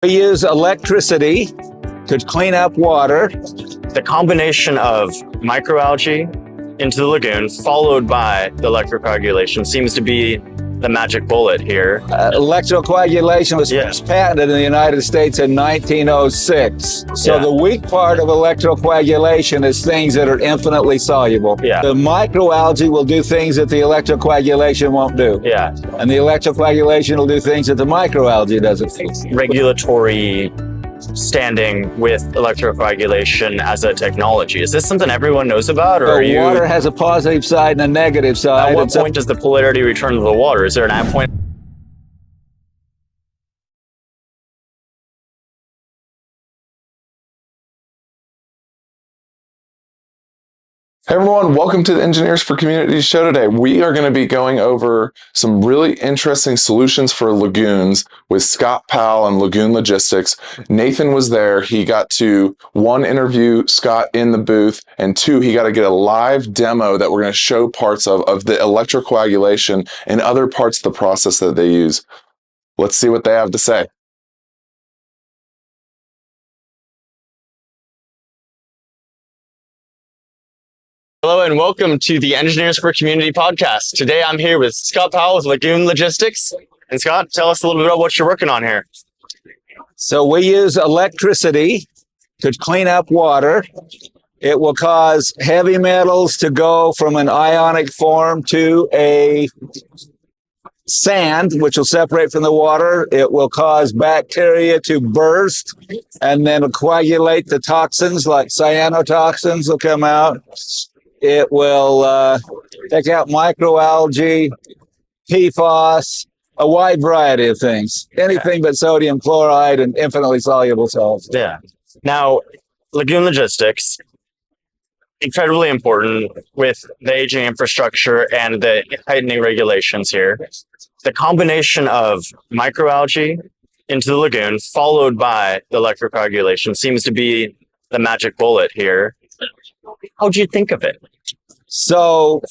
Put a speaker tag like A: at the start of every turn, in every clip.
A: We use electricity to clean up water.
B: The combination of microalgae into the lagoon followed by the electrocoagulation seems to be the magic bullet here.
A: Electrocoagulation was first patented in the United States in 1906. So the weak part of electrocoagulation is things that are infinitely soluble. The microalgae will do things that the electrocoagulation won't do. And the electrocoagulation will do things that the microalgae doesn't.
B: Regulatory standing with electrocoagulation as a technology. Is this something everyone knows about, or
A: water has a positive side and a negative side.
B: At what point does the polarity return to the water? Is there an end point?
C: Hey everyone, welcome to the Engineers for Communities show today. We are going to be going over some really interesting solutions for lagoons with Scott Powell and Lagoon Logistics. Nathan was there. He got to, one, interview Scott in the booth, and two, he got to get a live demo that we're going to show parts of the electrocoagulation and other parts of the process that they use. Let's see what they have to say.
B: Hello and welcome to the Engineers for Community podcast. Today I'm here with Scott Powell with Lagoon Logistics. And Scott, tell us a little bit about what you're working on here.
A: So we use electricity to clean up water. It will cause heavy metals to go from an ionic form to a sand, which will separate from the water. It will cause bacteria to burst and then coagulate the toxins, like cyanotoxins will come out. It will take out microalgae, PFAS, a wide variety of things. Anything but sodium chloride and infinitely soluble salts.
B: Now, Lagoon Logistics, incredibly important with the aging infrastructure and the tightening regulations here. The combination of microalgae into the lagoon followed by the electrocoagulation seems to be the magic bullet here. How'd you think of it?
A: So,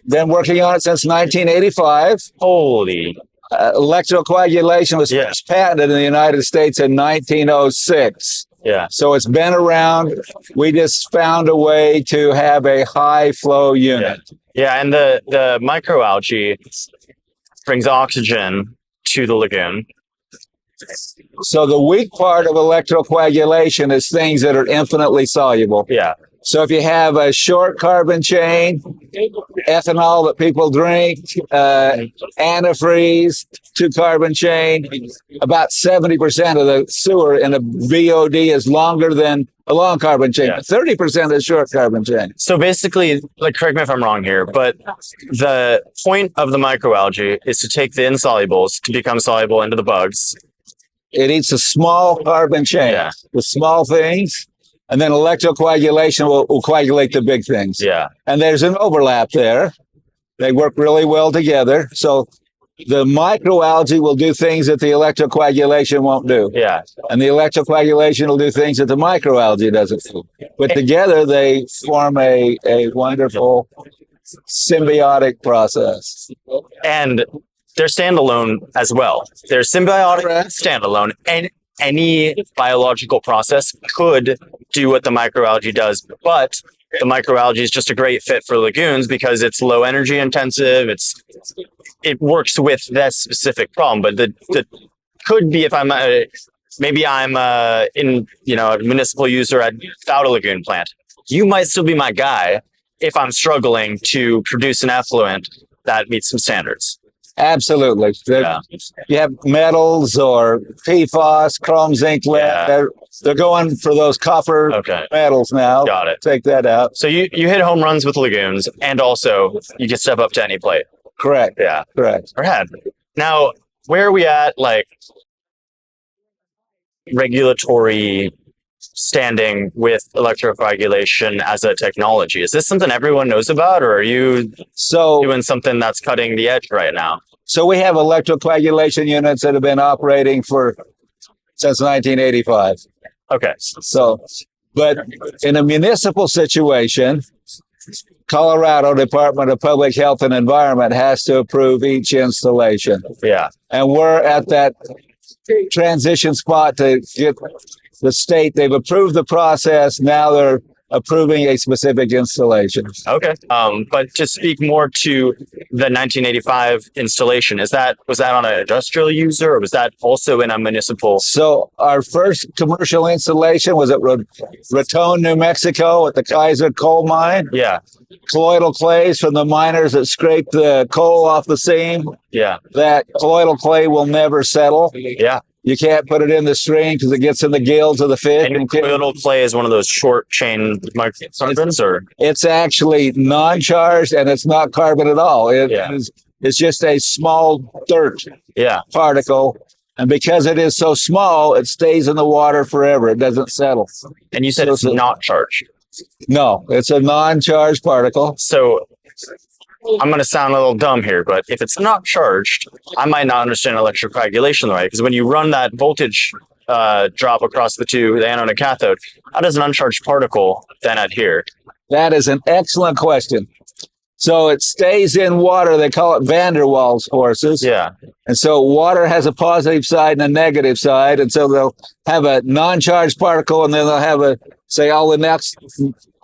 A: been working on it since 1985.
B: Holy.
A: Electrocoagulation was first patented in the United States in 1906. So it's been around. We just found a way to have a high flow unit.
B: And the microalgae brings oxygen to the lagoon.
A: So the weak part of electrocoagulation is things that are infinitely soluble. So if you have a short carbon chain, ethanol that people drink, antifreeze, 2 carbon chain, about 70% of the sewer in a VOD is longer than a long carbon chain, but 30% is short carbon chain.
B: So basically, like, correct me if I'm wrong here, but the point of the microalgae is to take the insolubles to become soluble into the bugs.
A: It eats a small carbon chain with small things, and then electrocoagulation will coagulate the big things. And there's an overlap there. They work really well together. So the microalgae will do things that the electrocoagulation won't do. And the electrocoagulation will do things that the microalgae doesn't do. But together they form a wonderful symbiotic process.
B: And they're standalone as well. They're symbiotic, standalone, and any biological process could do what the microalgae does, but the microalgae is just a great fit for lagoons because it's low energy intensive. It works with that specific problem, but the could be, if I'm maybe I'm a municipal user without a lagoon plant, you might still be my guy if I'm struggling to produce an effluent that meets some standards.
A: Absolutely. You have metals or PFAS, chrome, zinc, lead. They're going for those copper metals now.
B: Got it.
A: Take that out.
B: So you hit home runs with lagoons, and also you can step up to any plate.
A: Correct. Correct.
B: Rad. Now, where are we at, like, regulatory standing with electrocoagulation as a technology? Is this something everyone knows about, or are you doing something that's cutting the edge right now?
A: So we have electrocoagulation units that have been operating since 1985. But in a municipal situation, Colorado Department of Public Health and Environment has to approve each installation.
B: Yeah.
A: And we're at that transition spot to get the state. They've approved the process. Now they're approving a specific installation.
B: Okay. But to speak more to the 1985 installation, was that on an industrial user or was that also in a municipal?
A: So our first commercial installation was at Raton, New Mexico at the Kaiser coal mine.
B: Yeah.
A: Colloidal clays from the miners that scrape the coal off the seam.
B: Yeah.
A: That colloidal clay will never settle.
B: Yeah.
A: You can't put it in the stream because it gets in the gills of the fish.
B: And colloidal clay is one of those short chain microcarbons, or
A: it's actually non-charged and it's not carbon at all. It's just a small dirt particle. And because it is so small, it stays in the water forever. It doesn't settle.
B: And you said it's not charged.
A: No, it's a non-charged particle.
B: So I'm going to sound a little dumb here, but if it's not charged, I might not understand electrocoagulation right. Because when you run that voltage drop across the two, the anode and cathode, how does an uncharged particle then adhere?
A: That is an excellent question. So it stays in water. They call it van der Waals forces.
B: Yeah.
A: And so water has a positive side and a negative side. And so they'll have a non-charged particle, and then they'll have all the next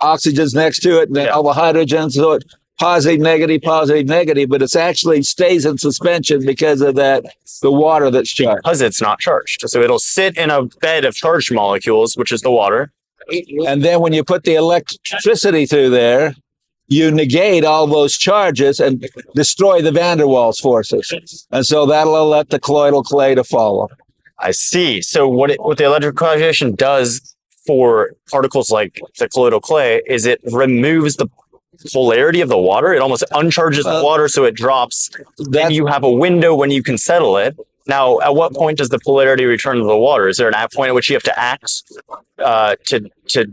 A: oxygens next to it, and then all the hydrogens. So it positive, negative, but it actually stays in suspension because of the water that's charged.
B: Because it's not charged. So it'll sit in a bed of charged molecules, which is the water.
A: And then when you put the electricity through there, you negate all those charges and destroy the van der Waals forces. And so that'll let the colloidal clay to follow.
B: I see. So what the electrocoagulation does for particles like the colloidal clay is it removes the polarity of the water. It almost uncharges the water so it drops. Then you have a window when you can settle it. Now, at what point does the polarity return to the water? Is there an point at which you have to act to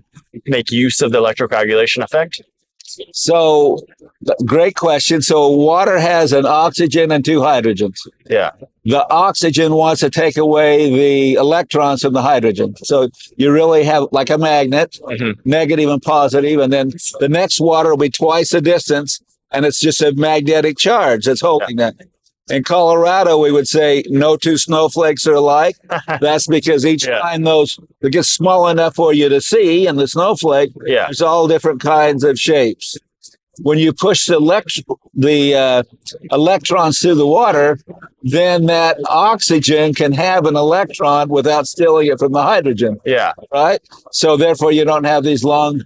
B: make use of the electrocoagulation effect?
A: So, great question. So water has an oxygen and two hydrogens.
B: Yeah.
A: The oxygen wants to take away the electrons from the hydrogen. So you really have like a magnet, negative and positive, and then the next water will be twice the distance, and it's just a magnetic charge that's holding that. In Colorado, we would say no two snowflakes are alike. That's because each time it gets small enough for you to see, and the snowflake, there's all different kinds of shapes. When you push the electrons through the water, then that oxygen can have an electron without stealing it from the hydrogen.
B: Yeah.
A: Right? So therefore, you don't have these long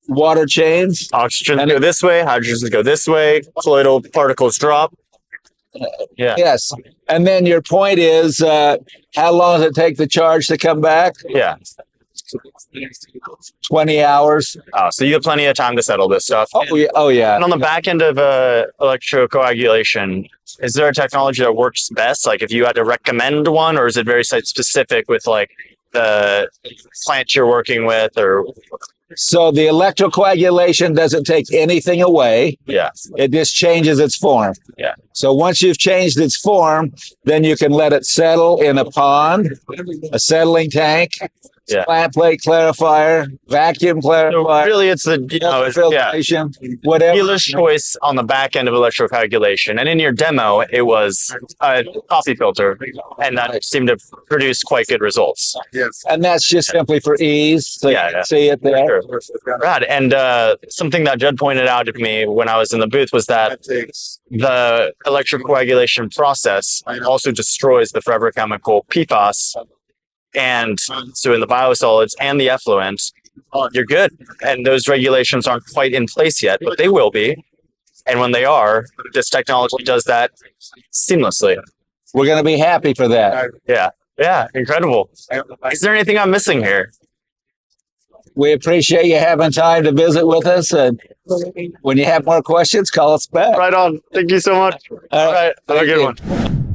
A: water chains.
B: Oxygen go this way, hydrogens go this way, colloidal particles drop. Yeah.
A: Yes. And then your point is, how long does it take the charge to come back?
B: Yeah.
A: 20 hours.
B: Oh, so you have plenty of time to settle this stuff.
A: Oh, yeah.
B: And on the back end of electrocoagulation, is there a technology that works best? Like if you had to recommend one, or is it very site specific with like the plant you're working with, or?
A: So the electrocoagulation doesn't take anything away.
B: Yeah.
A: It just changes its form.
B: Yeah.
A: So once you've changed its form, then you can let it settle in a pond, a settling tank, flat plate clarifier, vacuum clarifier.
B: So really, it's the
A: filtration, whatever.
B: Dealer's choice on the back end of electrocoagulation. And in your demo, it was a coffee filter, and that seemed to produce quite good results.
A: Yes. And that's just simply for ease. So you can see it there.
B: Sure. Rad. And something that Judd pointed out to me when I was in the booth was that the electrocoagulation process also destroys the forever chemical PFAS. And so in the biosolids and the effluent, you're good. And those regulations aren't quite in place yet, but they will be. And when they are, this technology does that seamlessly.
A: We're going to be happy for that.
B: Yeah. Yeah. Incredible. Is there anything I'm missing here?
A: We appreciate you having time to visit with us. And when you have more questions, call us back.
B: Right on. Thank you so much. All right. Have a good one.